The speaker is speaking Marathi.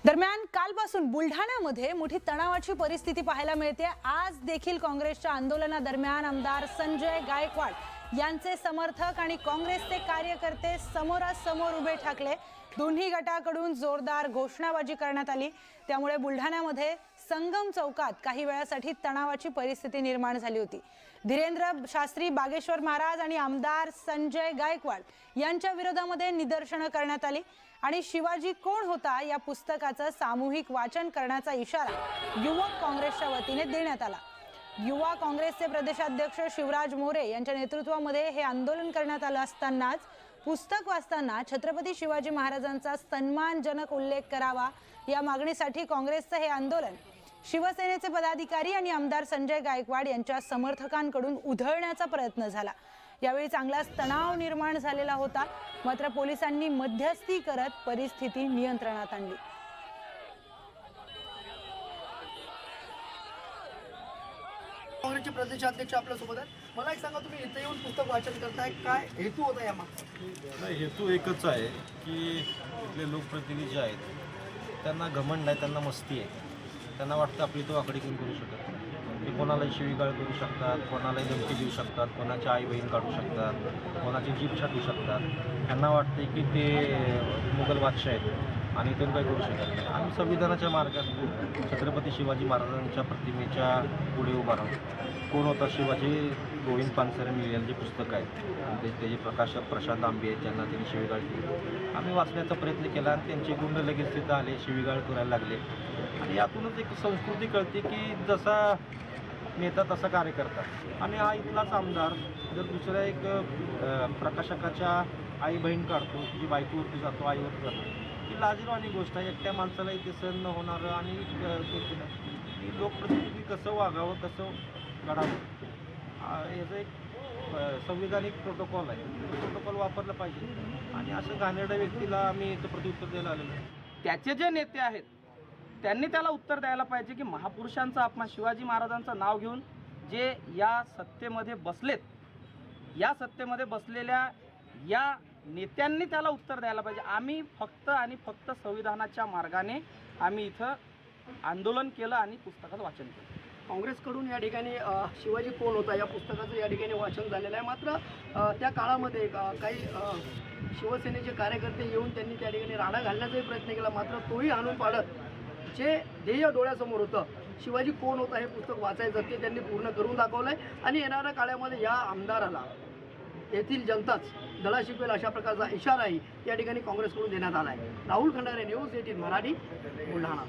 दरम्यान कालपासून बुलढाण्यामध्ये मोठी तणावाची परिस्थिती पाहायला मिळते। आज देखील काँग्रेसच्या आंदोलनादरम्यान आमदार संजय गायकवाड यांचे समर्थक आणि काँग्रेसचे कार्यकर्ते समोरासमोर उभे ठाकले। दोन्ही गटाकडून जोरदार घोषणाबाजी करण्यात आली। त्यामुळे बुलढाण्यामध्ये संगम चौकात काही वेळासाठी तणावाची परिस्थिती निर्माण झाली होती। धीरेंद्र शास्त्री बागेश्वर महाराज आणि आमदार संजय गायकवाड यांच्या विरोधामध्ये निदर्शनं करण्यात आली आणि शिवाजी कोण होता या पुस्तकाचं सामूहिक वाचन करण्याचा इशारा युवक काँग्रेसच्या वतीने देण्यात आला। युवा काँग्रेसचे प्रदेशाध्यक्ष शिवराज मोरे यांच्या नेतृत्वामध्ये हे आंदोलन करण्यात आलं असतानाच पुस्तक वाचताना छत्रपती शिवाजी महाराजांचा सन्मानजनक उल्लेख करावा या मागणीसाठी काँग्रेसचं हे आंदोलन शिवसेनेचे पदाधिकारी आणि आमदार संजय गायकवाड यांच्या समर्थकांकडून उधळण्याचा प्रयत्न झाला। यावेळी चांगलाच तणाव निर्माण झालेला होता, मात्र पोलिसांनी मध्यस्थी करत परिस्थिती नियंत्रणात आणली। काँग्रेसचे प्रदेशाध्यक्ष आपल्या सोबत आहेत। मला एक सांगा, तुम्ही इथे येऊन पुस्तक वाचन करताय, काय हेतू होता यामागचा? नाही, हेतू एकच आहे की इथले लोकप्रतिनिधी जे आहेत त्यांना घमंड आहे, त्यांना मस्ती आहे। त्यांना वाटतं आपली तो आकडे कोण करू शकत नाही। ते कोणालाही शिवीगाळ करू शकतात, कोणालाही धमकी देऊ शकतात, कोणाची आई बहीण काढू शकतात, कोणाची जीभ छाटू शकतात। त्यांना वाटते की ते मुघल बादशाह आहेत आणि ते काही करू शकत नाही। आम्ही संविधानाच्या मार्गात छत्रपती शिवाजी महाराजांच्या प्रतिमेच्या पुढे उभा राहून कोण होता शिवाजी गोविंद पानसरे मिळेल जे पुस्तक आहे त्याचे प्रकाशक प्रशांत आंबे आहेत, ज्यांना त्यांनी शिवीगाळ केली। आम्ही वाचण्याचा प्रयत्न केला आणि त्यांचे गुंड लगेच तिथं आले, शिवीगाळ करायला लागले आणि यातूनच एक संस्कृती कळते की जसा नेता तसा कार्यकर्ता। आणि हा इथलाच आमदार जर दुसऱ्या एक प्रकाशकाच्या आई बहीण काढतो, जी बायकोवरती जातो, आईवरती जातो, ही लाजिरवाणी गोष्ट आहे। एकट्या माणसाला इथे सहन न होणारं आणि की लोकप्रतिनिधी कसं वागावं, कसं घडावं याचं एक संविधानिक प्रोटोकॉल आहे। प्रोटोकॉल वापरलं पाहिजे आणि असं घाणेरड्या व्यक्तीला आम्ही इथं प्रत्युत्तर द्यायला आलेलो आहे। त्याचे जे नेते आहेत त्यांनी त्याला उत्तर द्यायला पाहिजे की महापुरुषांचा अपमान, शिवाजी महाराजांचं नाव घेऊन जे या सत्तेमध्ये बसलेत, या सत्तेमध्ये बसलेल्या या नेत्यांनी त्याला उत्तर द्यायला पाहिजे। आम्ही फक्त आणि फक्त संविधानाच्या मार्गाने आम्ही इथं आंदोलन केलं आणि पुस्तकाचं वाचन केलं। काँग्रेसकडून या ठिकाणी शिवाजी कोण होता या पुस्तकाचं या ठिकाणी वाचन झालेलं आहे। मात्र त्या काळामध्ये काही शिवसेनेचे कार्यकर्ते येऊन त्यांनी त्या ठिकाणी राडा घालण्याचाही प्रयत्न केला, मात्र तोही आणून पाडत जे ध्येय डोळ्यासमोर होतं, शिवाजी कोण होता हे पुस्तक वाचायचं, ते त्यांनी पूर्ण करून दाखवलं आहे। आणि येणाऱ्या काळामध्ये या आमदाराला येथील जनताच धडा शिकवेल अशा प्रकारचा इशाराही या ठिकाणी काँग्रेसकडून देण्यात आला आहे। राहुल खंडारे, न्यूज 18 मराठी, बुलढाणा।